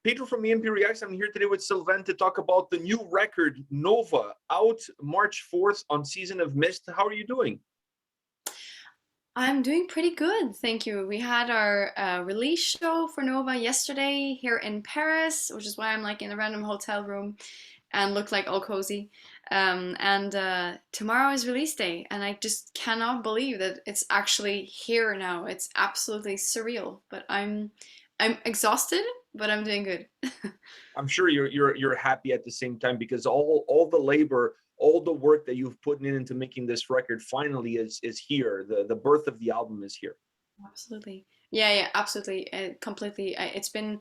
Pedro from A&P-Reacts. I'm here today with Sylvaine to talk about the new record, Nova, out March 4th on Season of Mist. How are you doing? I'm doing pretty good, thank you. We had our release show for Nova yesterday here in Paris, which is why I'm like in a random hotel room and look like all cozy. And tomorrow is release day, and I just cannot believe that it's actually here now. It's absolutely surreal, but I'm exhausted, but I'm doing good. I'm sure you're happy at the same time because all the labor, all the work that you've put in into making this record finally is here. The birth of the album is here. Absolutely. Yeah, absolutely. Completely. It's been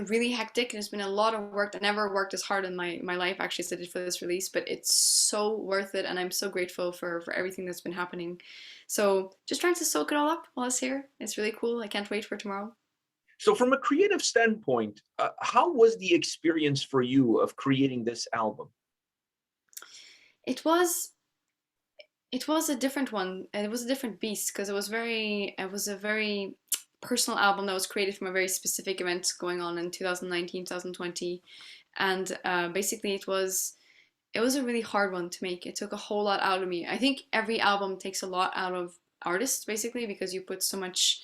really hectic, and it's been a lot of work. I never worked as hard in my life actually as I did for this release, but it's so worth it, and I'm so grateful for everything that's been happening. So just trying to soak it all up while it's here. It's really cool. I can't wait for tomorrow. So, from a creative standpoint, how was the experience for you of creating this album? It was it was a different one. It was a different beast because it was a very personal album that was created from a very specific event going on in 2019, 2020. And basically it was a really hard one to make. It took a whole lot out of me. I think every album takes a lot out of artists basically because you give so much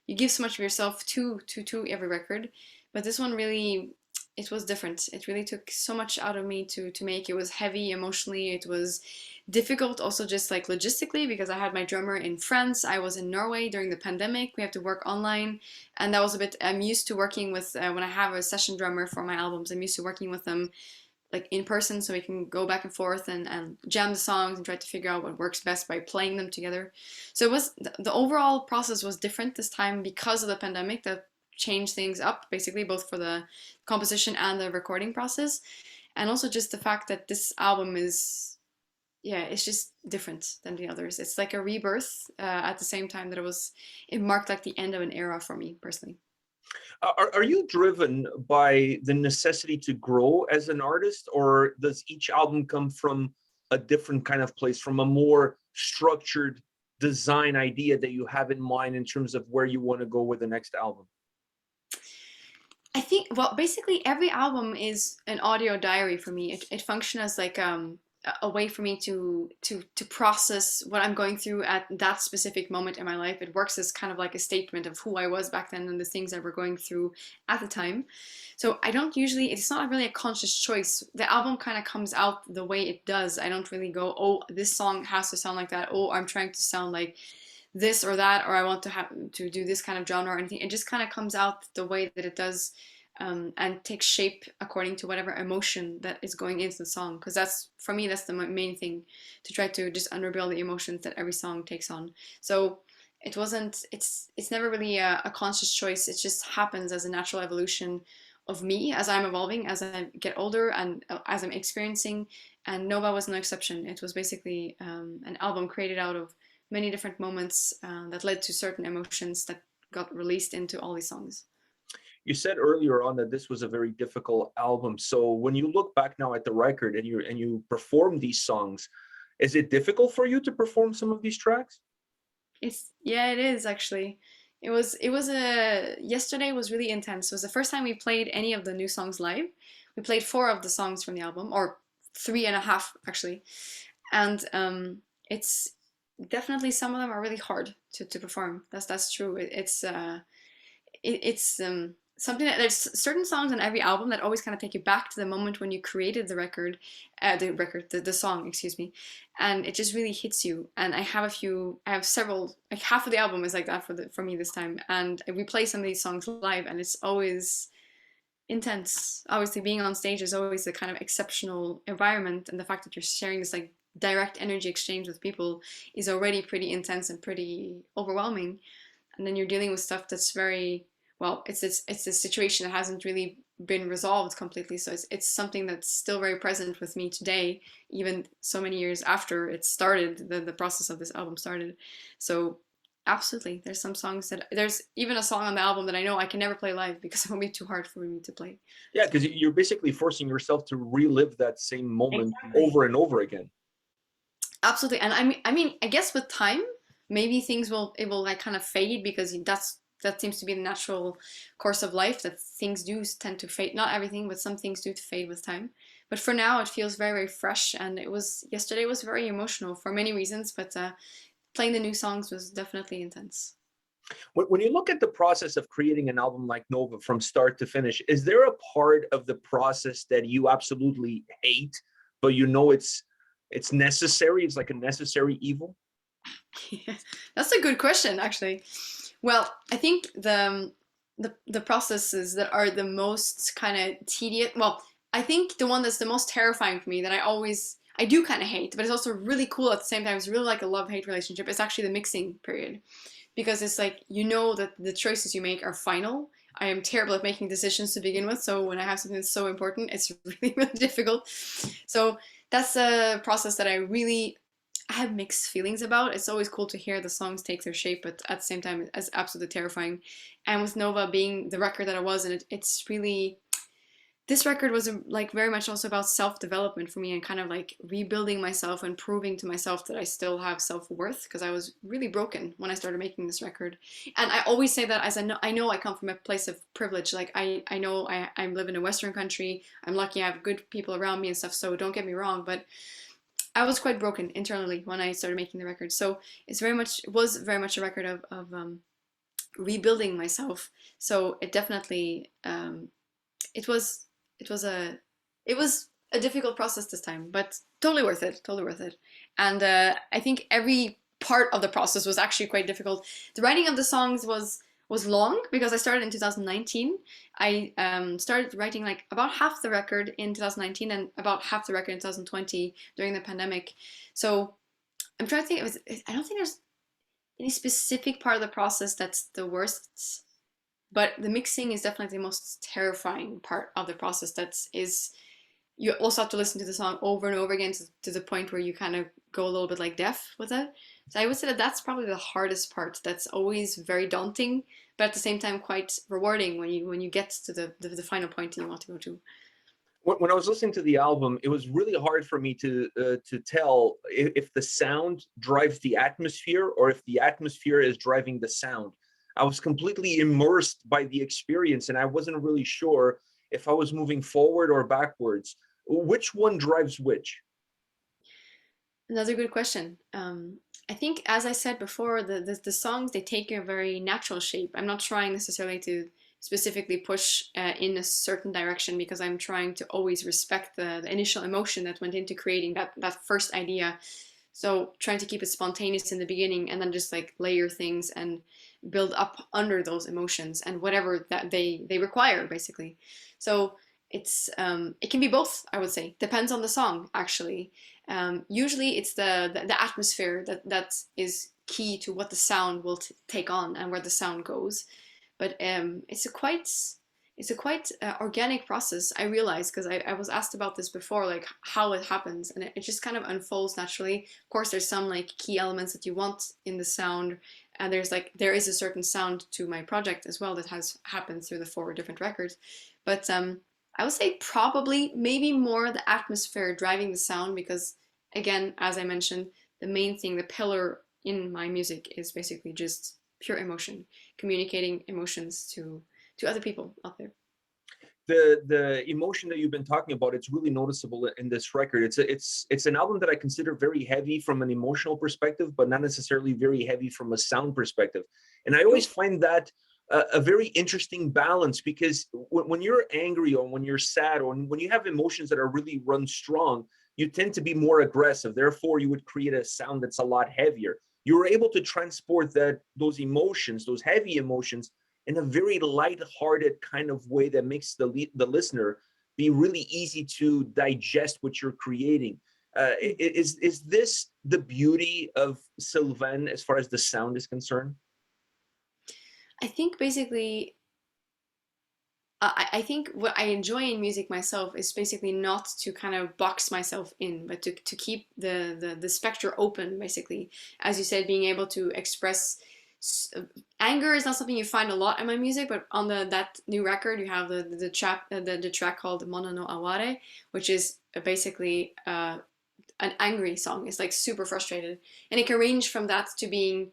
of yourself to every record. But this one really, it was different. It really took so much out of me to make. It was heavy emotionally. It was difficult also just like logistically because I had my drummer in France. I was in Norway during the pandemic. We have to work online, and that was a bit. I'm used to working with when I have a session drummer for my albums. I'm used to working with them like in person so we can go back and forth and jam the songs and try to figure out what works best by playing them together. So it was the overall process was different this time because of the pandemic that changed things up basically both for the composition and the recording process, and also just the fact that this album is, yeah, it's just different than the others. It's like a rebirth at the same time that it marked like the end of an era for me personally. Are you driven by the necessity to grow as an artist, or does each album come from a different kind of place, from a more structured design idea that you have in mind in terms of where you want to go with the next album? I think, well, basically every album is an audio diary for me. It functions as like a way for me to process what I'm going through at that specific moment in my life. It works as kind of like a statement of who I was back then and the things I were going through at the time. So I don't usually, it's not really a conscious choice. The album kind of comes out the way it does. I don't really go, oh, this song has to sound like that. Oh, I'm trying to sound like this or that, or I want to have to do this kind of genre or anything. It just kind of comes out the way that it does, and takes shape according to whatever emotion that is going into the song. Because that's, for me, that's the main thing, to try to just underbuild the emotions that every song takes on. So it's never really a conscious choice. It just happens as a natural evolution of me as I'm evolving, as I get older, and as I'm experiencing. And Nova was no exception. It was basically an album created out of many different moments that led to certain emotions that got released into all these songs. You said earlier on that this was a very difficult album. So when you look back now at the record and you perform these songs, is it difficult for you to perform some of these tracks? Yeah, it is actually. It was a yesterday was really intense. It was the first time we played any of the new songs live. We played four of the songs from the album, or three and a half actually, and it's definitely some of them are really hard to perform. That's true. It's something that there's certain songs on every album that always kind of take you back to the moment when you created the song, excuse me, and it just really hits you. And I have several, like half of the album is like that for me this time. And we play some of these songs live, and it's always intense. Obviously, being on stage is always a kind of exceptional environment, and the fact that you're sharing this like direct energy exchange with people is already pretty intense and pretty overwhelming. And then you're dealing with stuff that's very, well, it's a situation that hasn't really been resolved completely. So it's something that's still very present with me today, even so many years after it started, the process of this album started. So absolutely, there's some songs that there's even a song on the album that I know I can never play live because it will be too hard for me to play. Yeah, because you're basically forcing yourself to relive that same moment Exactly. over and over again. Absolutely. And I mean, I guess with time, maybe things will, it will like kind of fade because that seems to be the natural course of life, that things do tend to fade. Not everything, but some things do fade with time. But for now, it feels very, very fresh. And yesterday was very emotional for many reasons, but playing the new songs was definitely intense. When you look at the process of creating an album like Nova from start to finish, is there a part of the process that you absolutely hate, but you know it's necessary? It's like a necessary evil? That's a good question, actually. Well, I think the processes that are the most kind of tedious. Well, I think the one that's the most terrifying for me that I do kind of hate, but it's also really cool at the same time. It's really like a love-hate relationship. It's actually the mixing period, because it's like you know that the choices you make are final. I am terrible at making decisions to begin with, so when I have something that's so important, it's really, really difficult. So that's a process that I have mixed feelings about. It's always cool to hear the songs take their shape, but at the same time, it's absolutely terrifying. And with Nova being the record that I was, and it's really this record was like very much also about self-development for me and kind of like rebuilding myself and proving to myself that I still have self-worth, because I was really broken when I started making this record. And I always say that as I know I come from a place of privilege. Like I know I live in a Western country. I'm lucky I have good people around me and stuff, so don't get me wrong, but I was quite broken internally when I started making the record. So it was very much a record of rebuilding myself. So it definitely it was it was a it was a difficult process this time, but totally worth it. Totally worth it. And I think every part of the process was actually quite difficult. The writing of the songs was long because I started in 2019. I started writing like about half the record in 2019 and about half the record in 2020 during the pandemic. So I'm trying to think. I don't think there's any specific part of the process that's the worst, but the mixing is definitely the most terrifying part of the process. You also have to listen to the song over and over again to the point where you kind of go a little bit like deaf with it. So I would say that that's probably the hardest part. That's always very daunting, but at the same time quite rewarding when you get to the final point you want to go to. When I was listening to the album, it was really hard for me to tell if the sound drives the atmosphere or if the atmosphere is driving the sound. I was completely immersed by the experience, and I wasn't really sure if I was moving forward or backwards. Which one drives which? Another good question. I think, as I said before, the songs, they take a very natural shape. I'm not trying necessarily to specifically push in a certain direction, because I'm trying to always respect the initial emotion that went into creating that first idea. So trying to keep it spontaneous in the beginning and then just like layer things and build up under those emotions and whatever that they require, basically. So it can be both, I would say. Depends on the song, actually. Usually it's the atmosphere that is key to what the sound will take on and where the sound goes. But it's a quite organic process, I realized, because I was asked about this before, like how it happens, and it just kind of unfolds naturally. Of course, there's some like key elements that you want in the sound, and there is a certain sound to my project as well that has happened through the 4 different records. But I would say probably maybe more the atmosphere driving the sound, because again, as I mentioned, the main thing, the pillar in my music is basically just pure emotion, communicating emotions to other people out there. The emotion that you've been talking about, it's really noticeable in this record. It's an album that I consider very heavy from an emotional perspective, but not necessarily very heavy from a sound perspective. And I always find that a very interesting balance, because when you're angry or when you're sad or when you have emotions that are really run strong, you tend to be more aggressive. Therefore, you would create a sound that's a lot heavier. You're able to transport those emotions, those heavy emotions, in a very light-hearted kind of way that makes the listener be really easy to digest what you're creating. Is this the beauty of Sylvaine as far as the sound is concerned? I think basically I think what I enjoy in music myself is basically not to kind of box myself in, but to keep the spectrum open, basically. As you said, being able to express anger is not something you find a lot in my music, but on that new record, you have the track called Mono no Aware, which is basically an angry song. It's like super frustrated, and it can range from that to being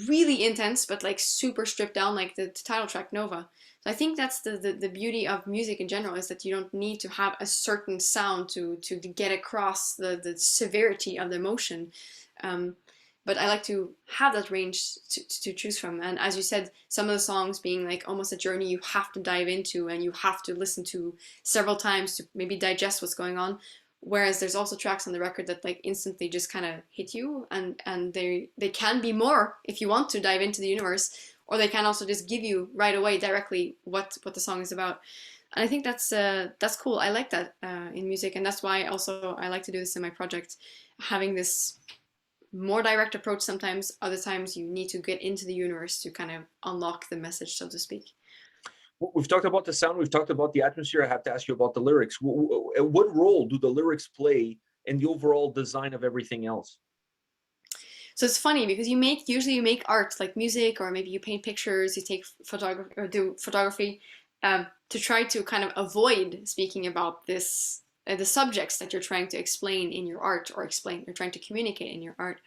really intense, but like super stripped down, like the title track Nova. So I think that's the beauty of music in general, is that you don't need to have a certain sound to get across the severity of the emotion. Um, but I like to have that range to choose from. And as you said, some of the songs being like almost a journey you have to dive into and you have to listen to several times to maybe digest what's going on. Whereas there's also tracks on the record that like instantly just kind of hit you, and they can be more if you want to dive into the universe, or they can also just give you right away directly what the song is about. And I think that's cool. I like that in music, and that's why also I like to do this in my project, having this more direct approach sometimes. Other times you need to get into the universe to kind of unlock the message, so to speak. We've talked about the sound, we've talked about the atmosphere. I have to ask you about the lyrics. What role do the lyrics play in the overall design of everything else? So it's funny because usually you make art like music, or maybe you paint pictures, you take photography or do photography, to try to kind of avoid speaking about this the subjects that you're trying to explain in your art, or explain you're trying to communicate in your art.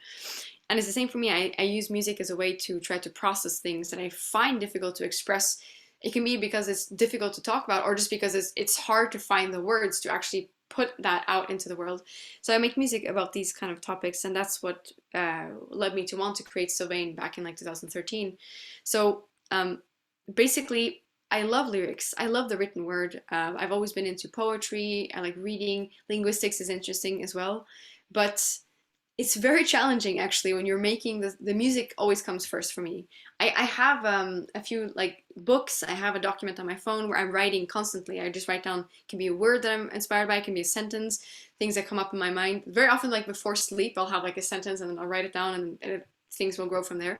And it's the same for me. I use music as a way to try to process things that I find difficult to express. It can be because it's difficult to talk about, or just because it's hard to find the words to actually put that out into the world. So I make music about these kind of topics, and that's what led me to want to create Sylvaine back in like 2013. So basically, I love lyrics. I love the written word. I've always been into poetry. I like reading. Linguistics is interesting as well, but it's very challenging actually when you're making the music always comes first for me. I have a few like books. I have a document on my phone where I'm writing constantly. I just write down, it can be a word that I'm inspired by, it can be a sentence, things that come up in my mind. Very often like before sleep I'll have like a sentence and then I'll write it down, and things will grow from there.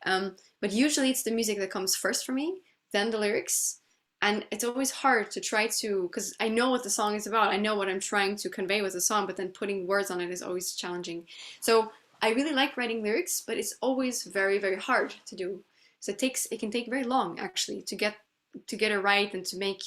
But usually it's the music that comes first for me, then the lyrics. And it's always hard to try to, because I know what the song is about, I know what I'm trying to convey with the song, but then putting words on it is always challenging. So I really like writing lyrics, but it's always very, very hard to do. So it can take very long actually to get it right, and to make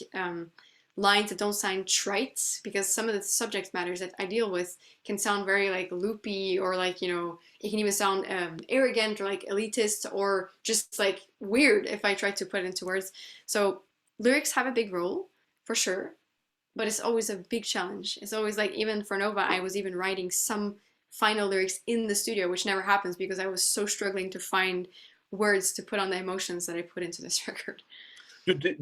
lines that don't sound trite, because some of the subject matters that I deal with can sound very like loopy, or like, it can even sound arrogant or like elitist, or just like weird if I try to put it into words. So lyrics have a big role for sure, but it's always a big challenge. It's always like, even for Nova, I was even writing some final lyrics in the studio, which never happens because I was so struggling to find words to put on the emotions that I put into this record. Do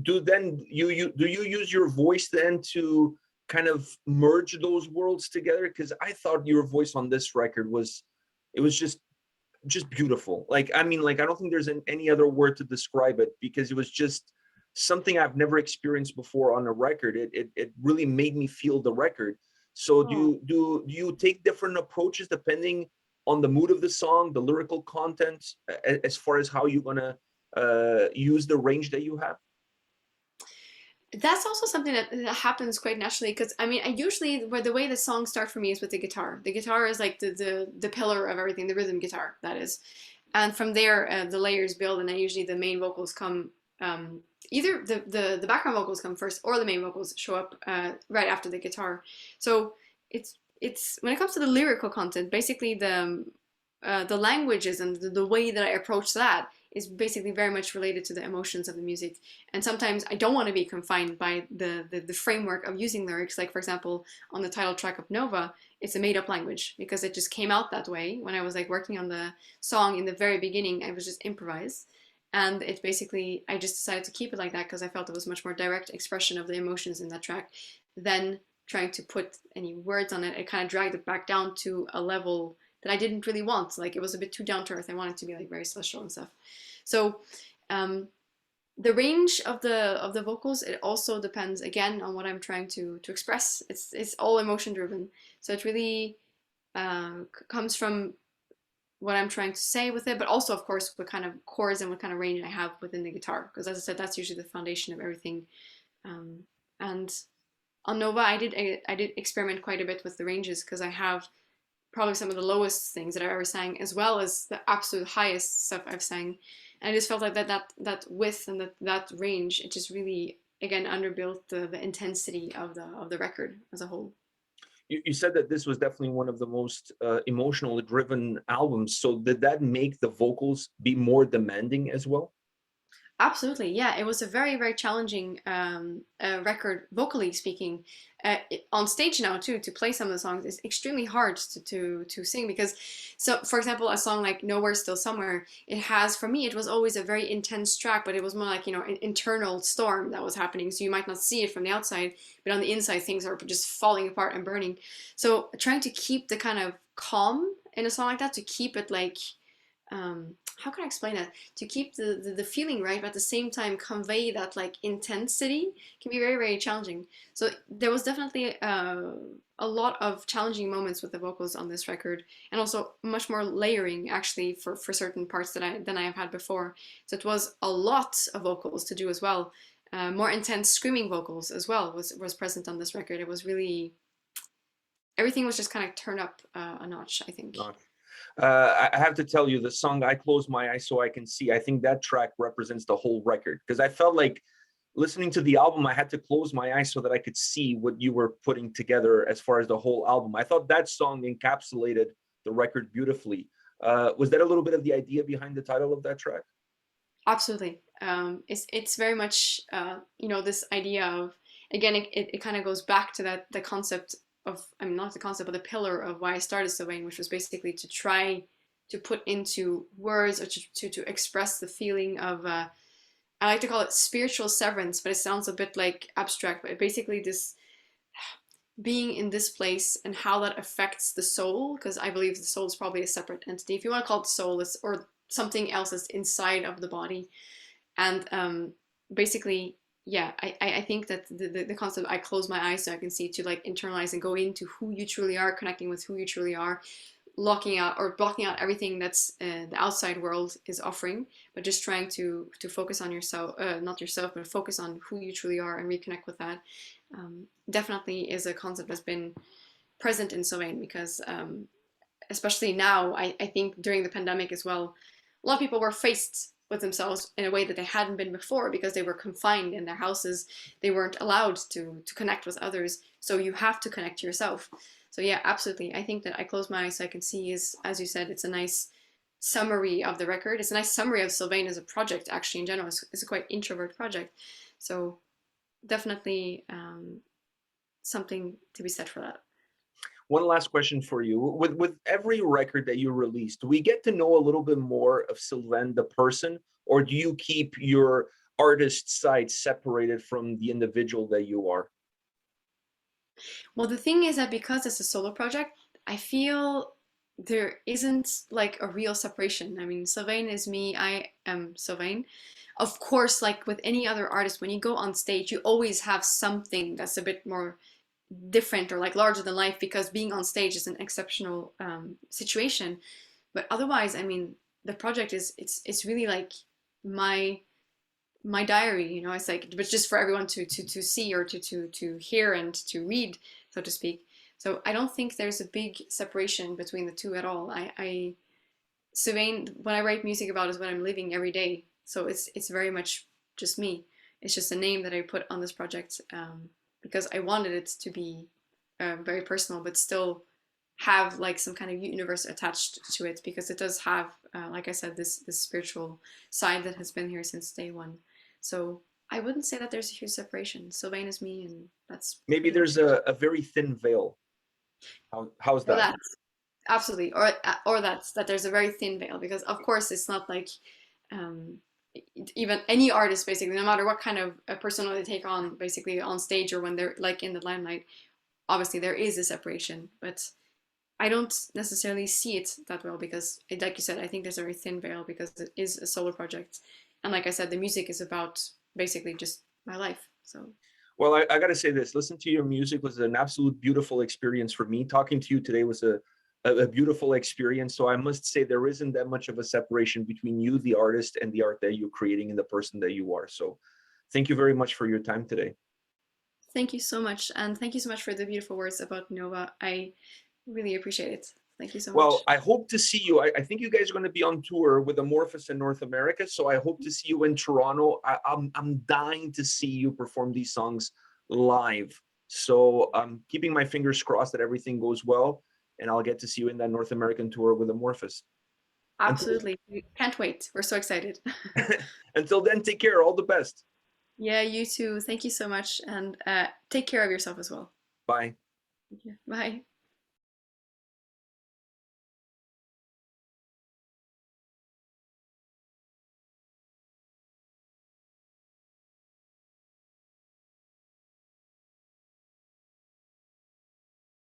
you use your voice then to kind of merge those worlds together? Because I thought your voice on this record was, it was just beautiful. Like, I mean, like, I don't think there's any other word to describe it, because it was just something I've never experienced before on a record. It really made me feel the record. So Oh. do you take different approaches depending on the mood of the song, the lyrical content, as far as how you're gonna use the range that you have? That's also something that happens quite naturally, because I mean, I usually, where the way the songs start for me is with the guitar. The guitar is like the pillar of everything, the rhythm guitar, that is. And from there, the layers build, and then usually the main vocals come, either the background vocals come first, or the main vocals show up right after the guitar. So it's when it comes to the lyrical content, basically the languages and the way that I approach that is basically very much related to the emotions of the music. And sometimes I don't want to be confined by the framework of using lyrics. Like, for example, on the title track of Nova, it's a made up language because it just came out that way. When I was like working on the song in the very beginning, I was just improvised. And it basically, I just decided to keep it like that because I felt it was much more direct expression of the emotions in that track than trying to put any words on it. It kind of dragged it back down to a level that I didn't really want. Like, it was a bit too down to earth. I wanted to be like very celestial and stuff. So the range of the vocals, it also depends again on what I'm trying to express. It's all emotion driven. So it really comes from what I'm trying to say with it, but also of course what kind of chords and what kind of range I have within the guitar. Because as I said, that's usually the foundation of everything. And on Nova, I did experiment quite a bit with the ranges, because I have probably some of the lowest things that I ever sang, as well as the absolute highest stuff I've sang. And I just felt like that width and that range, it just really again underbuilt the intensity of the record as a whole. You said that this was definitely one of the most emotional driven albums. So did that make the vocals be more demanding as well? Absolutely, yeah. It was a very, very challenging record, vocally speaking. On stage now too, to play some of the songs is extremely hard to sing because, so for example, a song like "Nowhere Still Somewhere," it has for me it was always a very intense track, but it was more like an internal storm that was happening. So you might not see it from the outside, but on the inside things are just falling apart and burning. So trying to keep the kind of calm in a song like that, to keep it like how can I explain it? To keep the feeling right, but at the same time convey that like intensity can be very, very challenging. So there was definitely a lot of challenging moments with the vocals on this record, and also much more layering actually for certain parts than I have had before. So it was a lot of vocals to do as well. More intense screaming vocals as well was present on this record. It was really everything was just kind of turned up a notch, I think. Not. I have to tell you, the song "I Close My Eyes So I Can See," I think that track represents the whole record, because I felt like listening to the album, I had to close my eyes so that I could see what you were putting together as far as the whole album. I thought that song encapsulated the record beautifully. Was that a little bit of the idea behind the title of that track? Absolutely. It's very much this idea of, again, it kind of goes back to that the concept of, I mean, not the concept but the pillar of why I started Sylvaine, which was basically to try to put into words, or to express the feeling of I like to call it spiritual severance, but it sounds a bit like abstract, but basically this being in this place and how that affects the soul, because I believe the soul is probably a separate entity. If you want to call it soul, it's, or something else that's inside of the body. And basically, yeah, I think that the concept "I close my eyes so I can see," to like internalize and go into who you truly are, connecting with who you truly are, locking out or blocking out everything that's the outside world is offering, but just trying to focus on yourself, not yourself, but focus on who you truly are and reconnect with that. Definitely is a concept that's been present in Sylvain, because especially now, I think during the pandemic as well, a lot of people were faced with themselves in a way that they hadn't been before, because they were confined in their houses. They weren't allowed to connect with others. So you have to connect to yourself. So yeah, absolutely. I think that "I Close My Eyes So I Can See" is, as you said, it's a nice summary of the record. It's a nice summary of Sylvain as a project, actually, in general. It's a quite introvert project. So definitely something to be said for that. One last question for you. With every record that you release, do we get to know a little bit more of Sylvain the person, or do you keep your artist side separated from the individual that you are? Well, the thing is that because it's a solo project, I feel there isn't like a real separation. I mean, Sylvain is me, I am Sylvain. Of course, like with any other artist, when you go on stage, you always have something that's a bit more different or like larger than life, because being on stage is an exceptional situation. But otherwise, I mean, the project is it's really like my my diary, it's like, but just for everyone to see, or to hear and to read, so to speak. So I don't think there's a big separation between the two at all. I Sylvain, what I write music about is what I'm living every day. So it's very much just me. It's just a name that I put on this project, because I wanted it to be very personal, but still have like some kind of universe attached to it, because it does have, like I said, this spiritual side that has been here since day one. So I wouldn't say that there's a huge separation. Sylvain is me, and that's Maybe pretty much there's it. a very thin veil. How's Or that? that, absolutely, or that there's a very thin veil, because of course it's not like um, even any artist, basically, no matter what kind of a persona they take on, basically on stage or when they're like in the limelight, obviously there is a separation, but I don't necessarily see it that well, because, like you said, I think there's a very thin veil, because it is a solo project, and like I said, the music is about basically just my life. So Well, I got to say this. Listen to your music was an absolute beautiful experience for me. Talking to you today was a beautiful experience. So I must say there isn't that much of a separation between you, the artist, and the art that you're creating and the person that you are. So thank you very much for your time today. thank you so much, and thank you so much for the beautiful words about Nova. I really appreciate it. Thank you so Well, much. I hope to see you. I think you guys are going to be on tour with Amorphous in North America. So I hope to see you in Toronto. I'm dying to see you perform these songs live. So I'm keeping my fingers crossed that everything goes well, and I'll get to see you in that North American tour with Amorphous. Until, Absolutely. We can't wait. We're so excited. until then, take care. All the best. Yeah, you too. Thank you so much. And take care of yourself as well. Bye. Thank you. Bye.